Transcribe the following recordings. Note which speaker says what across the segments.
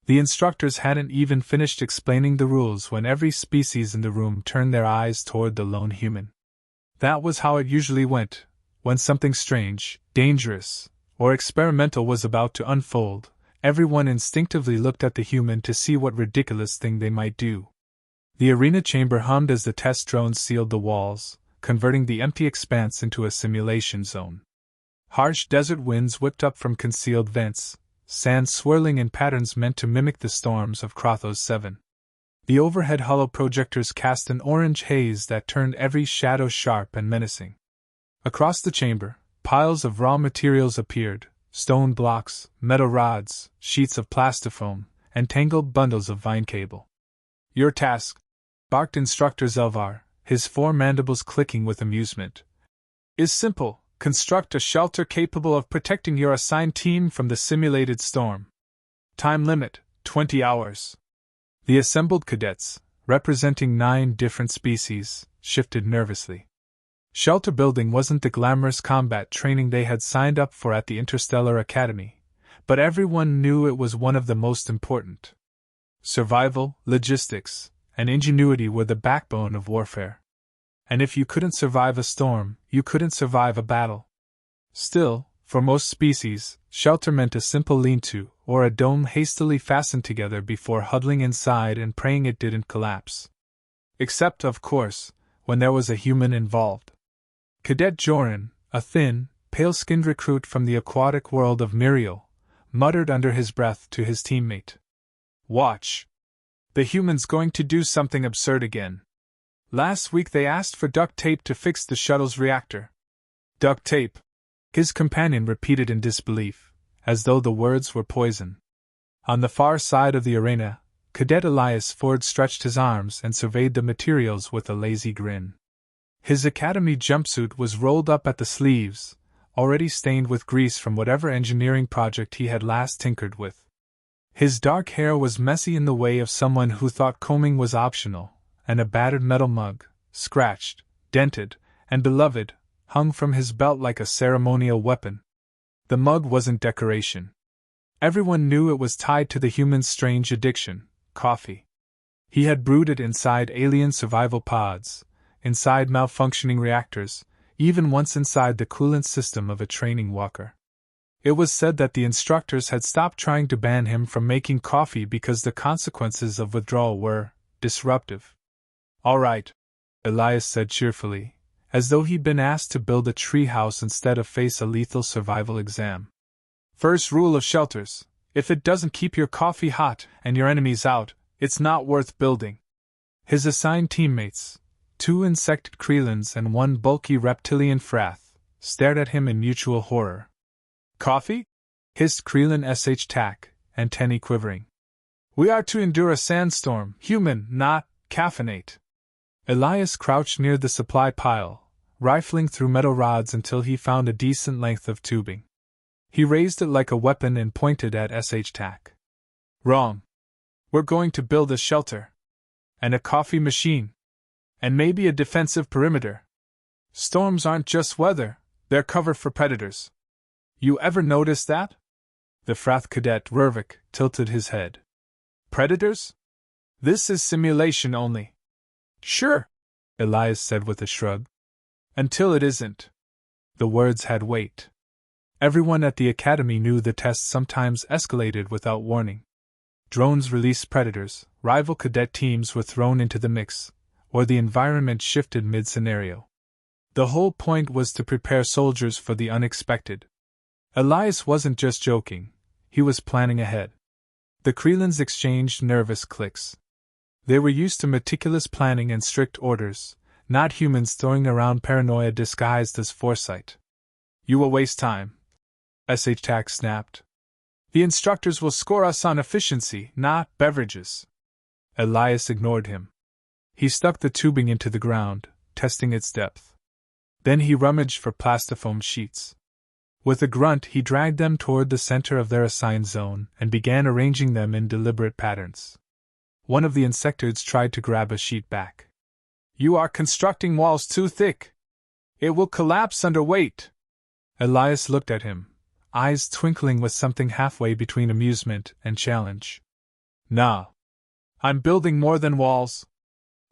Speaker 1: The instructors hadn't even finished explaining the rules when every species in the room turned their eyes toward the lone human. That was how it usually went, when something strange, dangerous, or experimental was about to unfold. Everyone instinctively looked at the human to see what ridiculous thing they might do. The arena chamber hummed as the test drones sealed the walls, converting the empty expanse into a simulation zone. Harsh desert winds whipped up from concealed vents, sand swirling in patterns meant to mimic the storms of Krothos 7. The overhead hollow projectors cast an orange haze that turned every shadow sharp and menacing. Across the chamber, piles of raw materials appeared: stone blocks, metal rods, sheets of plastifoam, and tangled bundles of vine cable. "Your task," barked Instructor Zelvar, his four mandibles clicking with amusement, "is simple: construct a shelter capable of protecting your assigned team from the simulated storm. Time limit, 20 hours. The assembled cadets, representing 9 different species, shifted nervously. Shelter building wasn't the glamorous combat training they had signed up for at the Interstellar Academy, but everyone knew it was one of the most important. Survival, logistics, and ingenuity were the backbone of warfare. And if you couldn't survive a storm, you couldn't survive a battle. Still, for most species, shelter meant a simple lean-to, or a dome hastily fastened together before huddling inside and praying it didn't collapse. Except, of course, when there was a human involved. Cadet Joran, a thin, pale-skinned recruit from the aquatic world of Muriel, muttered under his breath to his teammate, "Watch. The human's going to do something absurd again. Last week they asked for duct tape to fix the shuttle's reactor." "Duct tape," his companion repeated in disbelief, as though the words were poison. On the far side of the arena, Cadet Elias Ford stretched his arms and surveyed the materials with a lazy grin. His academy jumpsuit was rolled up at the sleeves, already stained with grease from whatever engineering project he had last tinkered with. His dark hair was messy in the way of someone who thought combing was optional, and a battered metal mug, scratched, dented, and beloved, hung from his belt like a ceremonial weapon. The mug wasn't decoration. Everyone knew it was tied to the human's strange addiction: coffee. He had brewed it inside alien survival pods, inside malfunctioning reactors, even once inside the coolant system of a training walker. It was said that the instructors had stopped trying to ban him from making coffee because the consequences of withdrawal were disruptive. "All right," Elias said cheerfully, as though he'd been asked to build a treehouse instead of face a lethal survival exam. "First rule of shelters: if it doesn't keep your coffee hot and your enemies out, it's not worth building." His assigned teammates, 2 insected Krelins and 1 bulky reptilian Frath, stared at him in mutual horror. "Coffee?" hissed Krelin SH-Tac, antennae quivering. "We are to endure a sandstorm, human, not caffeinate." Elias crouched near the supply pile, rifling through metal rods until he found a decent length of tubing. He raised it like a weapon and pointed at SH-Tac. "Wrong. We're going to build a shelter. And a coffee machine. And maybe a defensive perimeter. Storms aren't just weather, they're cover for predators. You ever notice that?" The Frath cadet Rurvik tilted his head. "Predators? This is simulation only." "Sure," Elias said with a shrug. "Until it isn't." The words had weight. Everyone at the academy knew the tests sometimes escalated without warning. Drones released predators, rival cadet teams were thrown into the mix, or the environment shifted mid-scenario. The whole point was to prepare soldiers for the unexpected. Elias wasn't just joking, he was planning ahead. The Krelins exchanged nervous clicks. They were used to meticulous planning and strict orders, not humans throwing around paranoia disguised as foresight. "You will waste time," SH-Tac snapped. "The instructors will score us on efficiency, not beverages." Elias ignored him. He stuck the tubing into the ground, testing its depth. Then he rummaged for plastifoam sheets. With a grunt, he dragged them toward the center of their assigned zone and began arranging them in deliberate patterns. One of the insectoids tried to grab a sheet back. "You are constructing walls too thick. It will collapse under weight." Elias looked at him, eyes twinkling with something halfway between amusement and challenge. Nah. I'm building more than walls.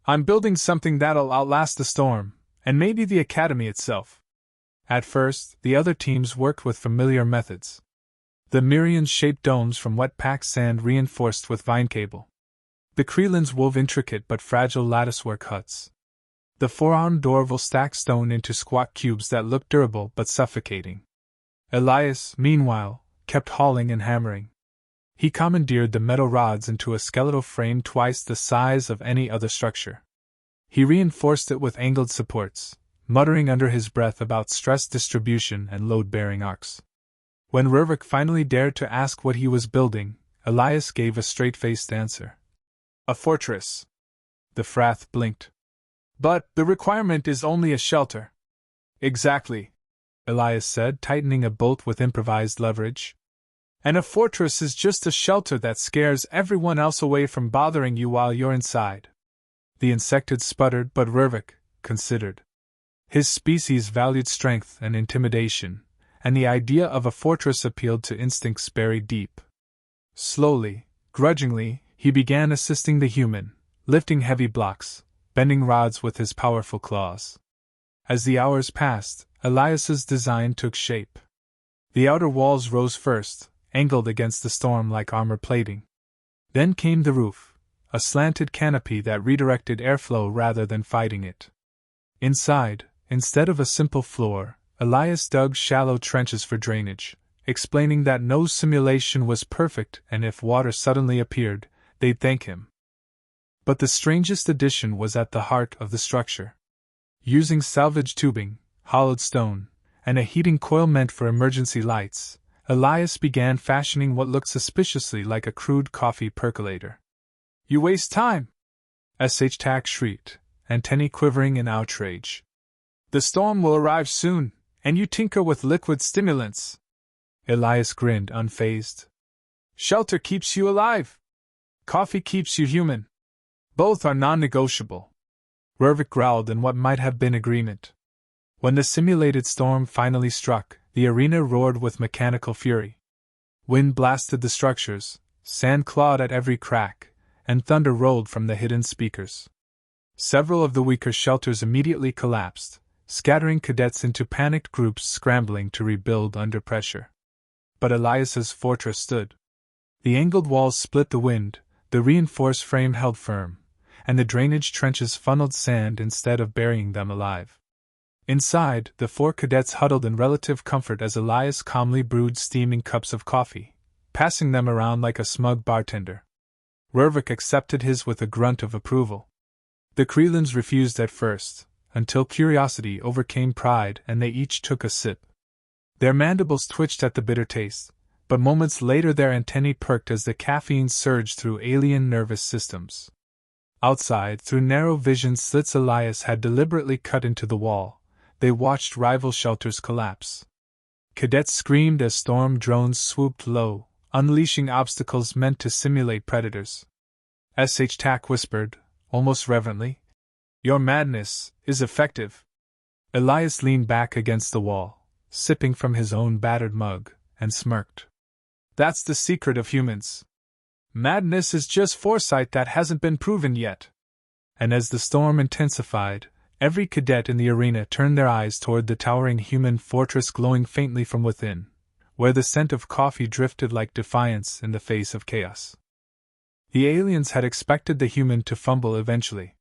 Speaker 1: I'm building something that'll outlast the storm, and maybe the academy itself. At first, the other teams worked with familiar methods. The Mirian-shaped domes from wet-packed sand reinforced with vine cable. The Krelins wove intricate but fragile latticework huts. The four-armed Dorval stacked stone into squat cubes that looked durable but suffocating. Elias, meanwhile, kept hauling and hammering. He commandeered the metal rods into a skeletal frame twice the size of any other structure. He reinforced it with angled supports, muttering under his breath about stress distribution and load-bearing arcs. When Rurvik finally dared to ask what he was building, Elias gave a straight-faced answer. A fortress. The Frath blinked. But the requirement is only a shelter. Exactly, Elias said, tightening a bolt with improvised leverage. And a fortress is just a shelter that scares everyone else away from bothering you while you're inside. The insectoid sputtered, but Rurvik considered. His species valued strength and intimidation, and the idea of a fortress appealed to instincts buried deep. Slowly, grudgingly, he began assisting the human, lifting heavy blocks, bending rods with his powerful claws. As the hours passed, Elias's design took shape. The outer walls rose first, angled against the storm like armor plating. Then came the roof, a slanted canopy that redirected airflow rather than fighting it. Inside, instead of a simple floor, Elias dug shallow trenches for drainage, explaining that no simulation was perfect and if water suddenly appeared, they'd thank him. But the strangest addition was at the heart of the structure. Using salvage tubing, hollowed stone, and a heating coil meant for emergency lights, Elias began fashioning what looked suspiciously like a crude coffee percolator. You waste time! SH-TAC shrieked, antennae quivering in outrage. The storm will arrive soon, and you tinker with liquid stimulants. Elias grinned, unfazed. Shelter keeps you alive. Coffee keeps you human. Both are non-negotiable. Rurvik growled in what might have been agreement. When the simulated storm finally struck, the arena roared with mechanical fury. Wind blasted the structures, sand clawed at every crack, and thunder rolled from the hidden speakers. Several of the weaker shelters immediately collapsed, scattering cadets into panicked groups scrambling to rebuild under pressure. But Elias's fortress stood. The angled walls split the wind, the reinforced frame held firm, and the drainage trenches funneled sand instead of burying them alive. Inside, the four cadets huddled in relative comfort as Elias calmly brewed steaming cups of coffee, passing them around like a smug bartender. Rurvik accepted his with a grunt of approval. The Krelins refused at first, until curiosity overcame pride and they each took a sip. Their mandibles twitched at the bitter taste, but moments later their antennae perked as the caffeine surged through alien nervous systems. Outside, through narrow vision slits Elias had deliberately cut into the wall, they watched rival shelters collapse. Cadets screamed as storm drones swooped low, unleashing obstacles meant to simulate predators. SH-TAC whispered, almost reverently, "Your madness is effective." Elias leaned back against the wall, sipping from his own battered mug, and smirked. That's the secret of humans. Madness is just foresight that hasn't been proven yet. And as the storm intensified, every cadet in the arena turned their eyes toward the towering human fortress glowing faintly from within, where the scent of coffee drifted like defiance in the face of chaos. The aliens had expected the human to fumble eventually.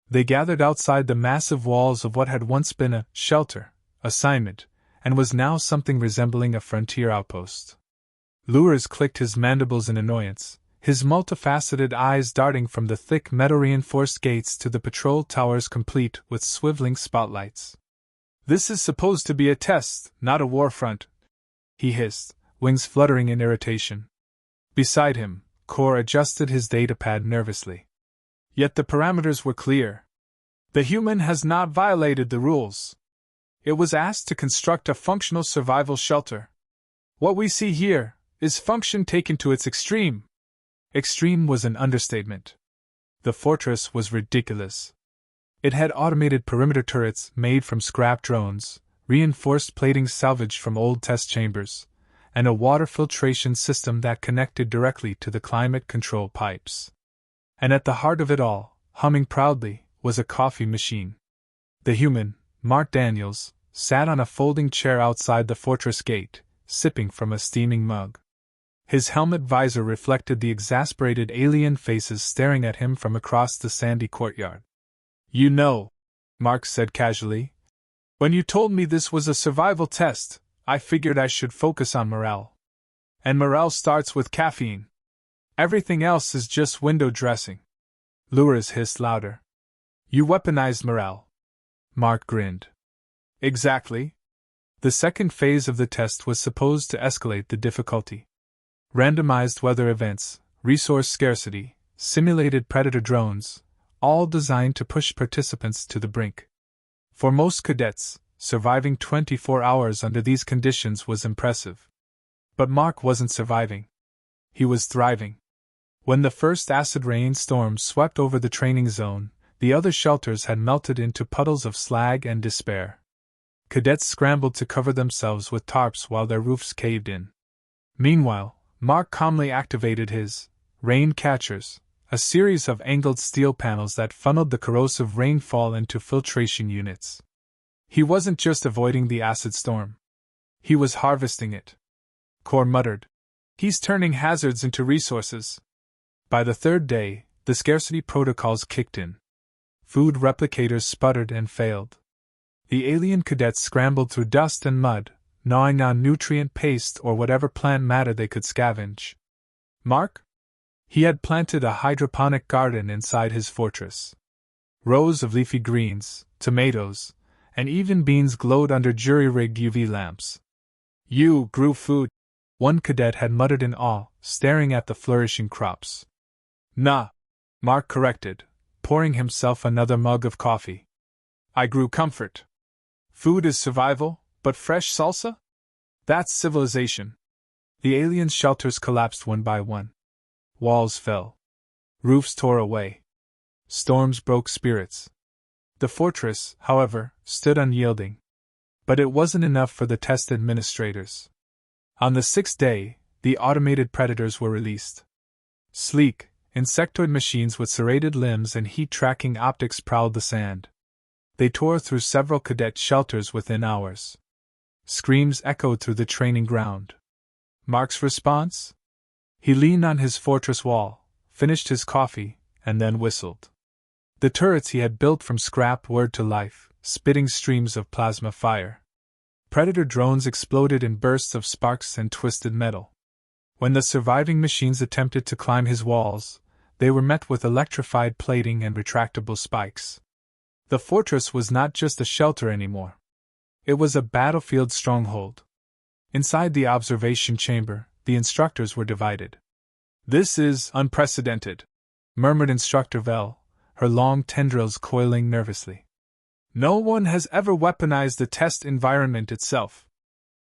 Speaker 1: They gathered outside the massive walls of what had once been a shelter assignment, and was now something resembling a frontier outpost. Lures clicked his mandibles in annoyance, his multifaceted eyes darting from the thick metal-reinforced gates to the patrol towers complete with swiveling spotlights. "This is supposed to be a test, not a war front," he hissed, wings fluttering in irritation. Beside him, Kor adjusted his datapad nervously. Yet the parameters were clear. The human has not violated the rules. It was asked to construct a functional survival shelter. What we see here is function taken to its extreme. Extreme was an understatement. The fortress was ridiculous. It had automated perimeter turrets made from scrap drones, reinforced plating salvaged from old test chambers, and a water filtration system that connected directly to the climate control pipes. And at the heart of it all, humming proudly, was a coffee machine. The human, Mark Daniels, sat on a folding chair outside the fortress gate, sipping from a steaming mug. His helmet visor reflected the exasperated alien faces staring at him from across the sandy courtyard. "You know," Mark said casually, "when you told me this was a survival test, I figured I should focus on morale. And morale starts with caffeine. Everything else is just window dressing." Lures hissed louder. "You weaponized morale." Mark grinned. "Exactly." The second phase of the test was supposed to escalate the difficulty. Randomized weather events, resource scarcity, simulated predator drones, all designed to push participants to the brink. For most cadets, surviving 24 hours under these conditions was impressive. But Mark wasn't surviving. He was thriving. When the first acid rain storm swept over the training zone, the other shelters had melted into puddles of slag and despair. Cadets scrambled to cover themselves with tarps while their roofs caved in. Meanwhile, Mark calmly activated his rain catchers, a series of angled steel panels that funneled the corrosive rainfall into filtration units. He wasn't just avoiding the acid storm. He was harvesting it. Core muttered, "He's turning hazards into resources." By the third day, the scarcity protocols kicked in. Food replicators sputtered and failed. The alien cadets scrambled through dust and mud, gnawing on nutrient paste or whatever plant matter they could scavenge. Mark? He had planted a hydroponic garden inside his fortress. Rows of leafy greens, tomatoes, and even beans glowed under jury-rigged UV lamps. "You grew food," one cadet had muttered in awe, staring at the flourishing crops. "Nah," Mark corrected, pouring himself another mug of coffee. "I grew comfort. Food is survival, but fresh salsa? That's civilization." The alien shelters collapsed one by one. Walls fell. Roofs tore away. Storms broke spirits. The fortress, however, stood unyielding. But it wasn't enough for the test administrators. On the sixth day, the automated predators were released. Sleek, insectoid machines with serrated limbs and heat-tracking optics prowled the sand. They tore through several cadet shelters within hours. Screams echoed through the training ground. Mark's response? He leaned on his fortress wall, finished his coffee, and then whistled. The turrets he had built from scrap whirred to life, spitting streams of plasma fire. Predator drones exploded in bursts of sparks and twisted metal. When the surviving machines attempted to climb his walls, they were met with electrified plating and retractable spikes. The fortress was not just a shelter anymore. It was a battlefield stronghold. Inside the observation chamber, the instructors were divided. "This is unprecedented," murmured Instructor Vel, her long tendrils coiling nervously. "No one has ever weaponized the test environment itself.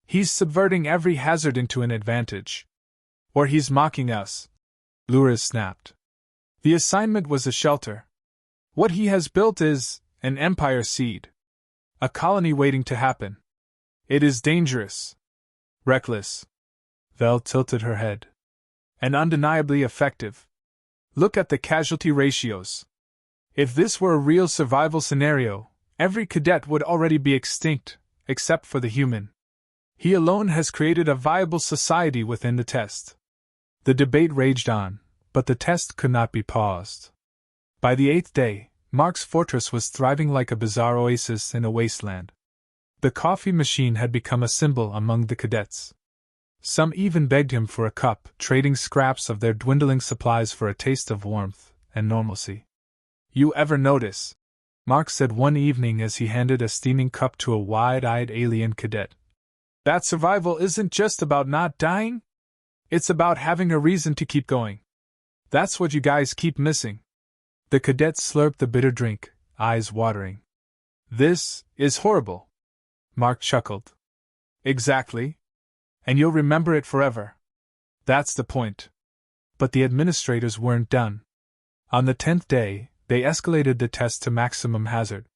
Speaker 1: He's subverting every hazard into an advantage. Or he's mocking us," Lures snapped. "The assignment was a shelter. What he has built is an empire seed. A colony waiting to happen. It is dangerous. Reckless." Vel tilted her head. "And undeniably effective. Look at the casualty ratios. If this were a real survival scenario, every cadet would already be extinct, except for the human. He alone has created a viable society within the test." The debate raged on, but the test could not be paused. By the 8th day, Mark's fortress was thriving like a bizarre oasis in a wasteland. The coffee machine had become a symbol among the cadets. Some even begged him for a cup, trading scraps of their dwindling supplies for a taste of warmth and normalcy. "You ever notice," Mark said one evening as he handed a steaming cup to a wide-eyed alien cadet, "that survival isn't just about not dying? It's about having a reason to keep going. That's what you guys keep missing." The cadet slurped the bitter drink, eyes watering. "This is horrible." Mark chuckled. "Exactly. And you'll remember it forever. That's the point." But the administrators weren't done. On the 10th day, they escalated the test to maximum hazard.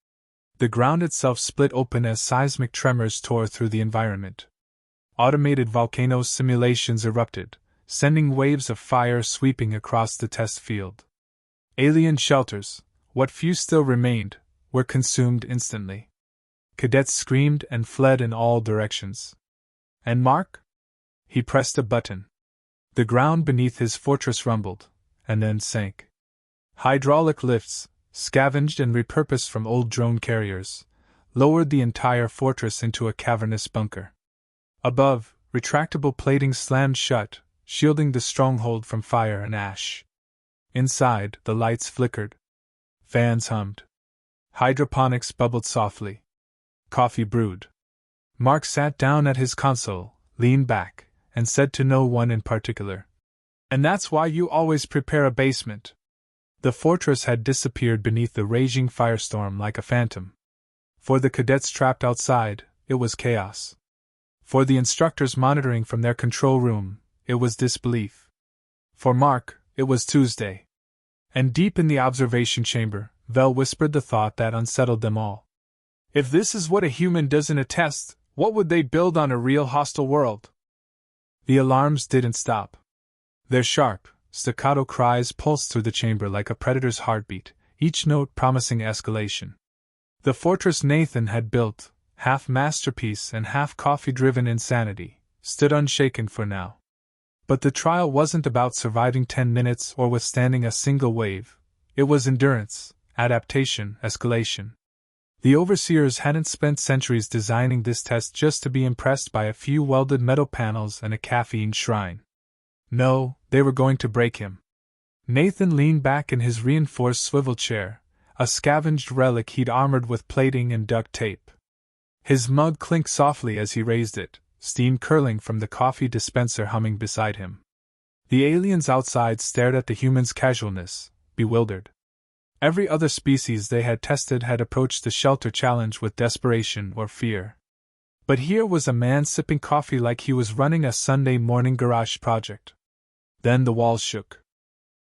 Speaker 1: The ground itself split open as seismic tremors tore through the environment. Automated volcano simulations erupted, sending waves of fire sweeping across the test field. Alien shelters, what few still remained, were consumed instantly. Cadets screamed and fled in all directions. And Mark? He pressed a button. The ground beneath his fortress rumbled, and then sank. Hydraulic lifts, scavenged and repurposed from old drone carriers, lowered the entire fortress into a cavernous bunker. Above, retractable plating slammed shut, shielding the stronghold from fire and ash. Inside, the lights flickered. Fans hummed. Hydroponics bubbled softly. Coffee brewed. Mark sat down at his console, leaned back, and said to no one in particular, "And that's why you always prepare a basement." The fortress had disappeared beneath the raging firestorm like a phantom. For the cadets trapped outside, it was chaos. For the instructors monitoring from their control room, it was disbelief. For Mark, it was Tuesday. And deep in the observation chamber, Vel whispered the thought that unsettled them all. If this is what a human does in a test, what would they build on a real hostile world? The alarms didn't stop. Their sharp, staccato cries pulsed through the chamber like a predator's heartbeat, each note promising escalation. The fortress Nathan had built, half masterpiece and half coffee-driven insanity, stood unshaken for now. But the trial wasn't about surviving 10 minutes or withstanding a single wave. It was endurance, adaptation, escalation. The overseers hadn't spent centuries designing this test just to be impressed by a few welded metal panels and a caffeine shrine. No, they were going to break him. Nathan leaned back in his reinforced swivel chair, a scavenged relic he'd armored with plating and duct tape. His mug clinked softly as he raised it, steam curling from the coffee dispenser humming beside him. The aliens outside stared at the humans' casualness, bewildered. Every other species they had tested had approached the shelter challenge with desperation or fear. But here was a man sipping coffee like he was running a Sunday morning garage project. Then the walls shook.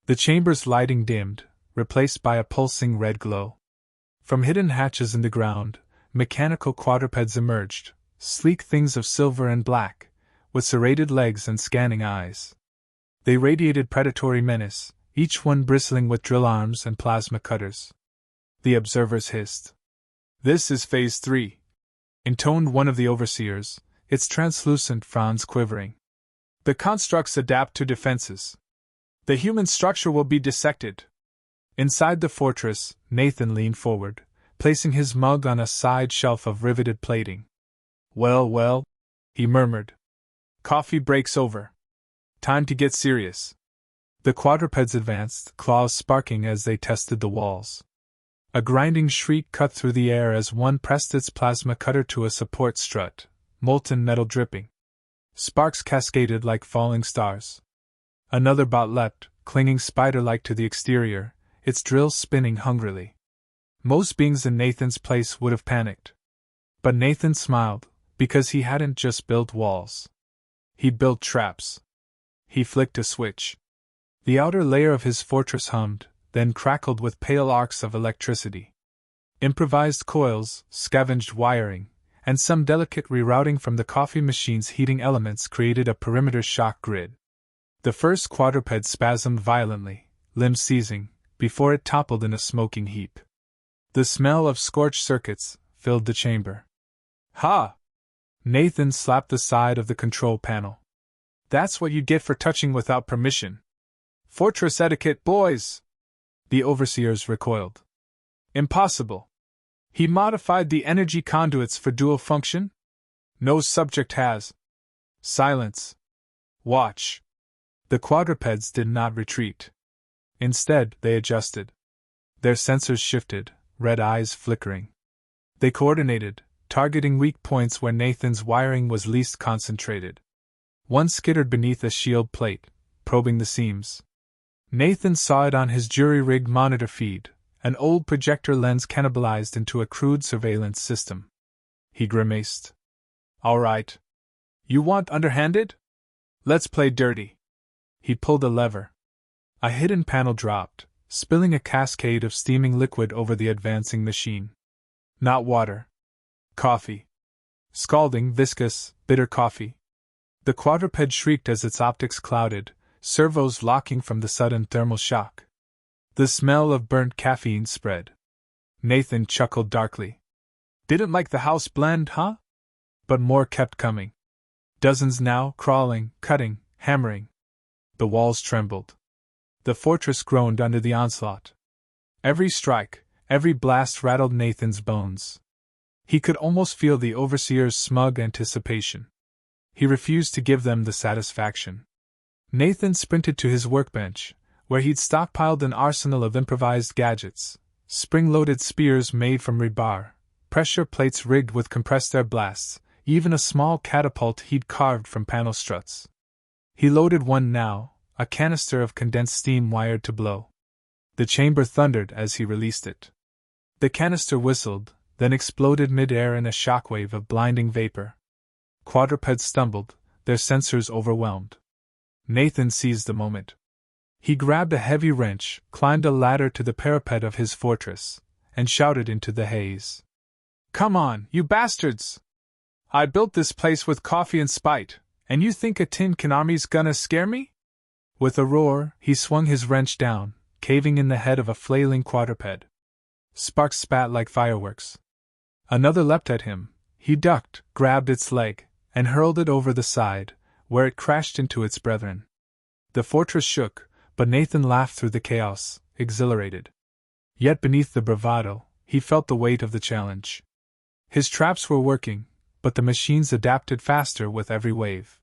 Speaker 1: The chamber's lighting dimmed, replaced by a pulsing red glow. From hidden hatches in the ground, mechanical quadrupeds emerged, sleek things of silver and black, with serrated legs and scanning eyes. They radiated predatory menace, each one bristling with drill arms and plasma cutters. The observers hissed. "This is Phase 3, intoned one of the overseers, its translucent fronds quivering. "The constructs adapt to defenses. The human structure will be dissected." Inside the fortress, Nathan leaned forward, placing his mug on a side shelf of riveted plating. Well, he murmured. "Coffee break's over. Time to get serious." The quadrupeds advanced, claws sparking as they tested the walls. A grinding shriek cut through the air as one pressed its plasma cutter to a support strut, molten metal dripping. Sparks cascaded like falling stars. Another bot leapt, clinging spider-like to the exterior, its drills spinning hungrily. Most beings in Nathan's place would have panicked. But Nathan smiled, because he hadn't just built walls. He built traps. He flicked a switch. The outer layer of his fortress hummed, then crackled with pale arcs of electricity. Improvised coils, scavenged wiring, and some delicate rerouting from the coffee machine's heating elements created a perimeter shock grid. The first quadruped spasmed violently, limbs seizing, before it toppled in a smoking heap. The smell of scorched circuits filled the chamber. "Ha!" Nathan slapped the side of the control panel. "That's what you get for touching without permission. Fortress etiquette, boys!" The overseers recoiled. "Impossible. He modified the energy conduits for dual function? No subject has." "Silence. Watch." The quadrupeds did not retreat. Instead, they adjusted. Their sensors shifted, red eyes flickering. They coordinated, targeting weak points where Nathan's wiring was least concentrated. One skittered beneath a shield plate, probing the seams. Nathan saw it on his jury-rigged monitor feed, an old projector lens cannibalized into a crude surveillance system. He grimaced. "All right. You want underhanded? Let's play dirty." He pulled a lever. A hidden panel dropped, spilling a cascade of steaming liquid over the advancing machine. Not water. Coffee. Scalding, viscous, bitter coffee. The quadruped shrieked as its optics clouded, servos locking from the sudden thermal shock. The smell of burnt caffeine spread. Nathan chuckled darkly. Didn't like the house blend, huh? But more kept coming. Dozens now, crawling, cutting, hammering. The walls trembled. The fortress groaned under the onslaught. Every strike, every blast rattled Nathan's bones. He could almost feel the overseer's smug anticipation. He refused to give them the satisfaction. Nathan sprinted to his workbench, where he'd stockpiled an arsenal of improvised gadgets, spring-loaded spears made from rebar, pressure plates rigged with compressed air blasts, even a small catapult he'd carved from panel struts. He loaded one now, a canister of condensed steam wired to blow. The chamber thundered as he released it. The canister whistled, then exploded mid-air in a shockwave of blinding vapor. Quadrupeds stumbled, their sensors overwhelmed. Nathan seized the moment. He grabbed a heavy wrench, climbed a ladder to the parapet of his fortress, and shouted into the haze. "Come on, you bastards! I built this place with coffee and spite, and you think a tin can army's gonna scare me?" With a roar, he swung his wrench down, caving in the head of a flailing quadruped. Sparks spat like fireworks. Another leapt at him. He ducked, grabbed its leg, and hurled it over the side, where it crashed into its brethren. The fortress shook, but Nathan laughed through the chaos, exhilarated. Yet beneath the bravado, he felt the weight of the challenge. His traps were working, but the machines adapted faster with every wave.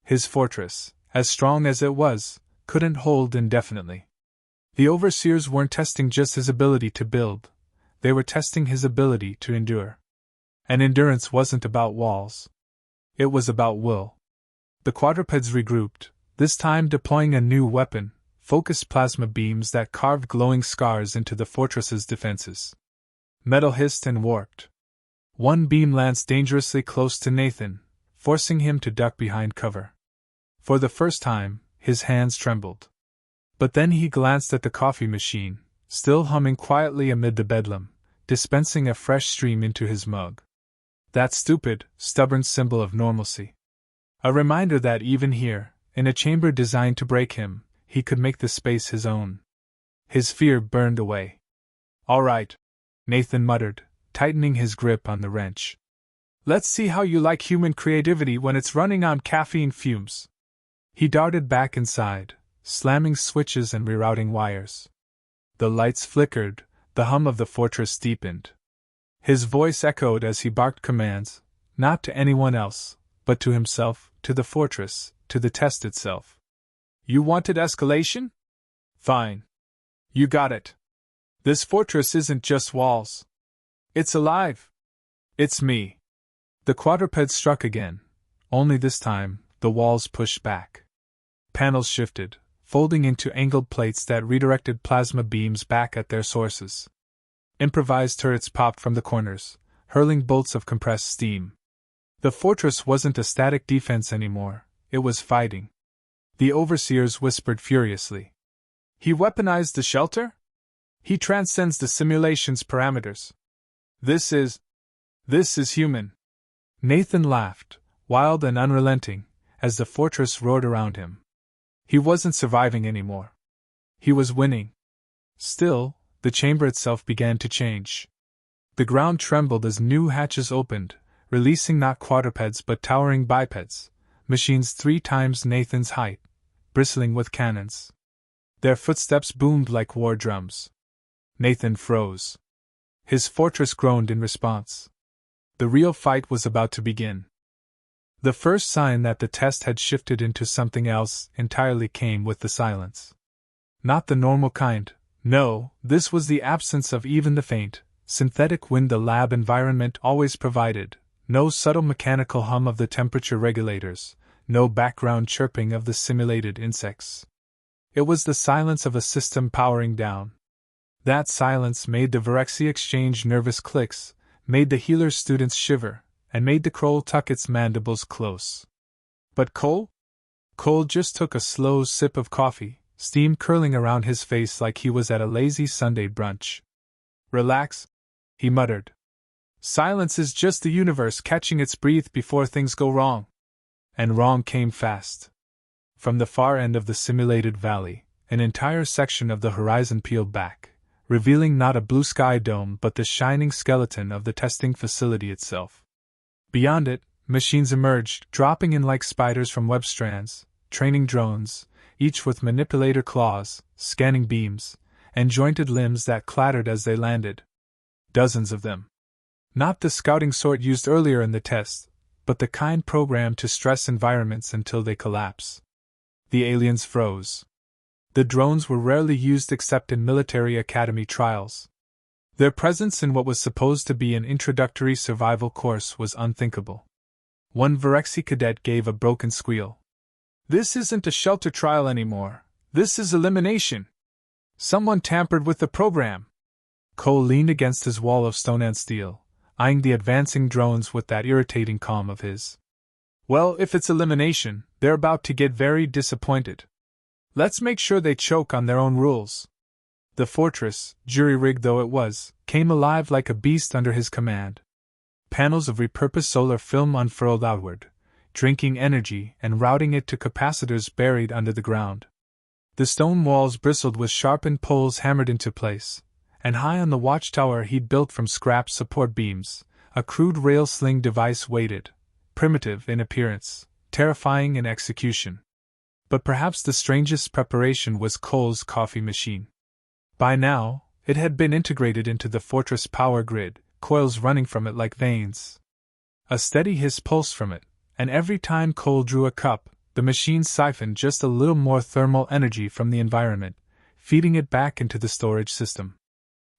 Speaker 1: His fortress, as strong as it was, couldn't hold indefinitely. The overseers weren't testing just his ability to build, they were testing his ability to endure. And endurance wasn't about walls. It was about will. The quadrupeds regrouped, this time deploying a new weapon, focused plasma beams that carved glowing scars into the fortress's defenses. Metal hissed and warped. One beam lanced dangerously close to Nathan, forcing him to duck behind cover. For the first time, his hands trembled. But then he glanced at the coffee machine, still humming quietly amid the bedlam, dispensing a fresh stream into his mug. That stupid, stubborn symbol of normalcy. A reminder that even here, in a chamber designed to break him, he could make the space his own. His fear burned away. "All right," Nathan muttered, tightening his grip on the wrench. "Let's see how you like human creativity when it's running on caffeine fumes." He darted back inside, slamming switches and rerouting wires. The lights flickered, the hum of the fortress deepened. His voice echoed as he barked commands, not to anyone else, but to himself, to the fortress, to the test itself. "You wanted escalation? Fine. You got it. This fortress isn't just walls. It's alive. It's me." The quadruped struck again, only this time, the walls pushed back. Panels shifted, folding into angled plates that redirected plasma beams back at their sources. Improvised turrets popped from the corners, hurling bolts of compressed steam. The fortress wasn't a static defense anymore, it was fighting. The overseers whispered furiously. "He weaponized the shelter? He transcends the simulation's parameters. This is human." Nathan laughed, wild and unrelenting, as the fortress roared around him. He wasn't surviving anymore. He was winning. Still, the chamber itself began to change. The ground trembled as new hatches opened, releasing not quadrupeds but towering bipeds, machines 3 times Nathan's height, bristling with cannons. Their footsteps boomed like war drums. Nathan froze. His fortress groaned in response. The real fight was about to begin. The first sign that the test had shifted into something else entirely came with the silence. Not the normal kind, no, this was the absence of even the faint, synthetic wind the lab environment always provided, no subtle mechanical hum of the temperature regulators, no background chirping of the simulated insects. It was the silence of a system powering down. That silence made the Virexia exchange nervous clicks, made the healer students shiver, and made the Kroll tuck its mandibles close. But Cole? Cole just took a slow sip of coffee, steam curling around his face like he was at a lazy Sunday brunch. "Relax," he muttered. "Silence is just the universe catching its breath before things go wrong." And wrong came fast. From the far end of the simulated valley, an entire section of the horizon peeled back, revealing not a blue sky dome but the shining skeleton of the testing facility itself. Beyond it, machines emerged, dropping in like spiders from web strands, training drones, each with manipulator claws, scanning beams, and jointed limbs that clattered as they landed. Dozens of them. Not the scouting sort used earlier in the test, but the kind programmed to stress environments until they collapse. The aliens froze. The drones were rarely used except in military academy trials. Their presence in what was supposed to be an introductory survival course was unthinkable. One Virexi cadet gave a broken squeal. "This isn't a shelter trial anymore. This is elimination. Someone tampered with the program." Cole leaned against his wall of stone and steel, eyeing the advancing drones with that irritating calm of his. "Well, if it's elimination, they're about to get very disappointed. Let's make sure they choke on their own rules." The fortress, jury-rigged though it was, came alive like a beast under his command. Panels of repurposed solar film unfurled outward, drinking energy and routing it to capacitors buried under the ground. The stone walls bristled with sharpened poles hammered into place, and high on the watchtower he'd built from scrap support beams, a crude rail sling device waited, primitive in appearance, terrifying in execution. But perhaps the strangest preparation was Cole's coffee machine. By now, it had been integrated into the fortress power grid, coils running from it like veins. A steady hiss pulsed from it, and every time Cole drew a cup, the machine siphoned just a little more thermal energy from the environment, feeding it back into the storage system.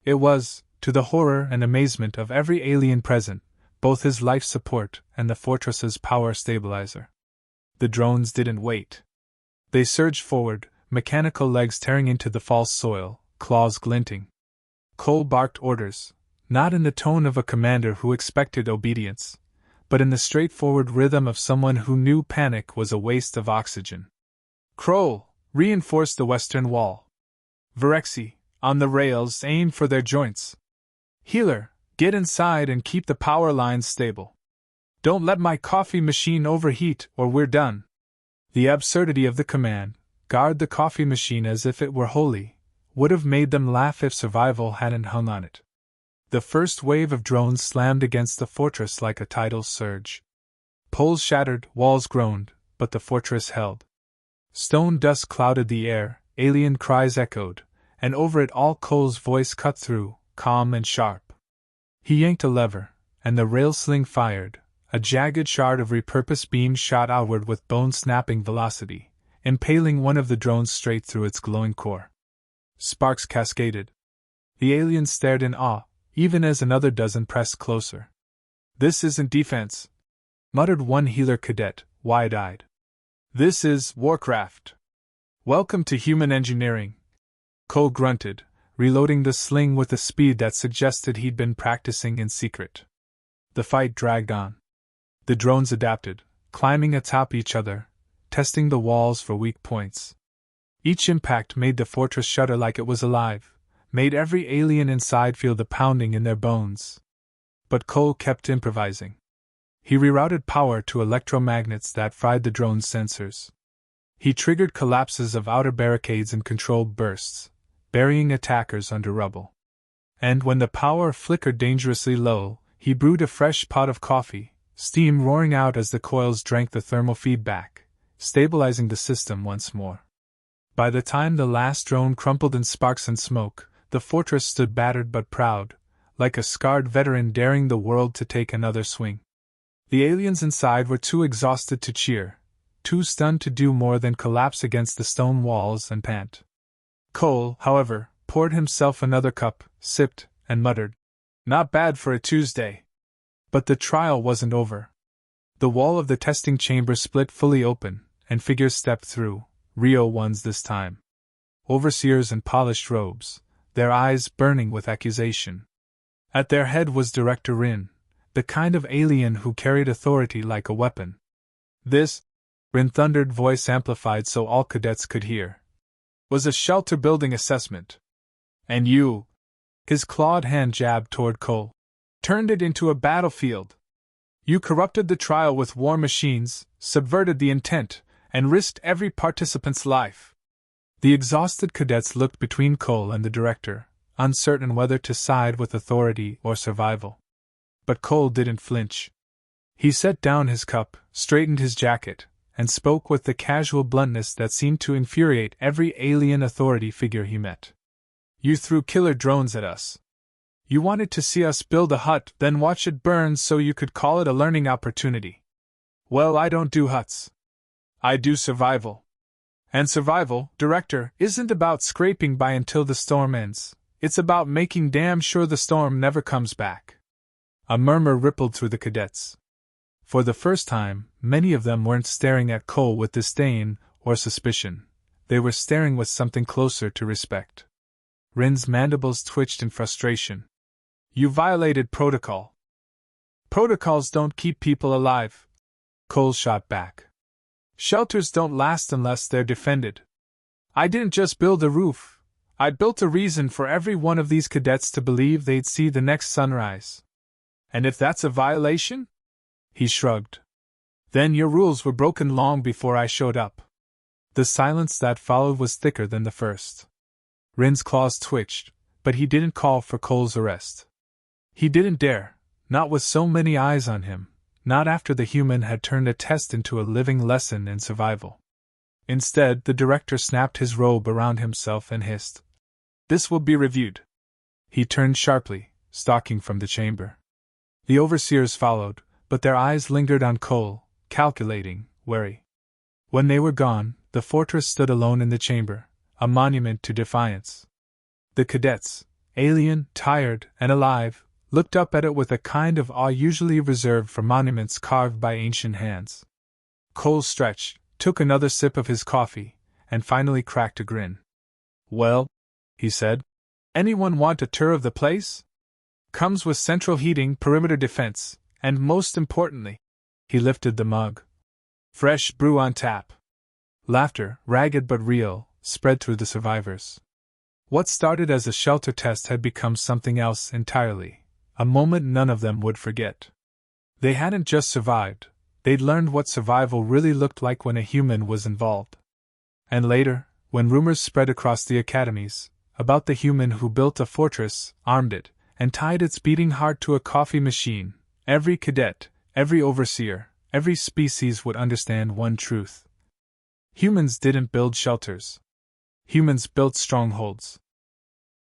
Speaker 1: It was, to the horror and amazement of every alien present, both his life support and the fortress's power stabilizer. The drones didn't wait. They surged forward, mechanical legs tearing into the false soil, claws glinting. Cole barked orders, not in the tone of a commander who expected obedience, but in the straightforward rhythm of someone who knew panic was a waste of oxygen. "Kroll, reinforce the western wall. Virexi, on the rails, aim for their joints. Healer, get inside and keep the power lines stable. Don't let my coffee machine overheat or we're done." The absurdity of the command, "Guard the coffee machine as if it were holy," would have made them laugh if survival hadn't hung on it. The first wave of drones slammed against the fortress like a tidal surge. Poles shattered, walls groaned, but the fortress held. Stone dust clouded the air, alien cries echoed, and over it all Cole's voice cut through, calm and sharp. He yanked a lever, and the rail sling fired. A jagged shard of repurposed beam shot outward with bone-snapping velocity, impaling one of the drones straight through its glowing core. Sparks cascaded. The aliens stared in awe, even as another dozen pressed closer. "This isn't defense," muttered one healer cadet, wide-eyed. "This is Warcraft. Welcome to human engineering." Cole grunted, reloading the sling with a speed that suggested he'd been practicing in secret. The fight dragged on. The drones adapted, climbing atop each other, testing the walls for weak points. Each impact made the fortress shudder like it was alive, made every alien inside feel the pounding in their bones. But Cole kept improvising. He rerouted power to electromagnets that fried the drone's sensors. He triggered collapses of outer barricades and controlled bursts, burying attackers under rubble. And when the power flickered dangerously low, he brewed a fresh pot of coffee, steam roaring out as the coils drank the thermal feedback, stabilizing the system once more. By the time the last drone crumpled in sparks and smoke, the fortress stood battered but proud, like a scarred veteran daring the world to take another swing. The aliens inside were too exhausted to cheer, too stunned to do more than collapse against the stone walls and pant. Cole, however, poured himself another cup, sipped, and muttered, "Not bad for a Tuesday." But the trial wasn't over. The wall of the testing chamber split fully open, and figures stepped through, Rio ones this time. Overseers in polished robes, their eyes burning with accusation. At their head was Director Rin, the kind of alien who carried authority like a weapon. "This," Rin thundered, voice amplified so all cadets could hear, "was a shelter building assessment. And you," his clawed hand jabbed toward Cole, "turned it into a battlefield. You corrupted the trial with war machines, subverted the intent, and risked every participant's life. The exhausted cadets looked between Cole and the director, uncertain whether to side with authority or survival. But Cole didn't flinch. He set down his cup, straightened his jacket, and spoke with the casual bluntness that seemed to infuriate every alien authority figure he met. "You threw killer drones at us. You wanted to see us build a hut, then watch it burn so you could call it a learning opportunity. Well, I don't do huts. I do survival. And survival, Director, isn't about scraping by until the storm ends. It's about making damn sure the storm never comes back." A murmur rippled through the cadets. For the first time, many of them weren't staring at Cole with disdain or suspicion. They were staring with something closer to respect. Rin's mandibles twitched in frustration. "You violated protocol." "Protocols don't keep people alive," Cole shot back. "Shelters don't last unless they're defended. I didn't just build a roof. I built a reason for every one of these cadets to believe they'd see the next sunrise. And if that's a violation?" He shrugged. "Then your rules were broken long before I showed up." The silence that followed was thicker than the first. Rin's claws twitched, but he didn't call for Cole's arrest. He didn't dare, not with so many eyes on him, not after the human had turned a test into a living lesson in survival. Instead, the director snapped his robe around himself and hissed, "This will be reviewed." He turned sharply, stalking from the chamber. The overseers followed, but their eyes lingered on Cole, calculating, wary. When they were gone, the fortress stood alone in the chamber, a monument to defiance. The cadets, alien, tired, and alive, looked up at it with a kind of awe usually reserved for monuments carved by ancient hands. Cole stretched, took another sip of his coffee, and finally cracked a grin. "Well," he said, "anyone want a tour of the place? Comes with central heating, perimeter defense, and most importantly," he lifted the mug, "fresh brew on tap." Laughter, ragged but real, spread through the survivors. What started as a shelter test had become something else entirely, a moment none of them would forget. They hadn't just survived, they'd learned what survival really looked like when a human was involved. And later, when rumors spread across the academies about the human who built a fortress, armed it, and tied its beating heart to a coffee machine, every cadet, every overseer, every species would understand one truth. Humans didn't build shelters. Humans built strongholds.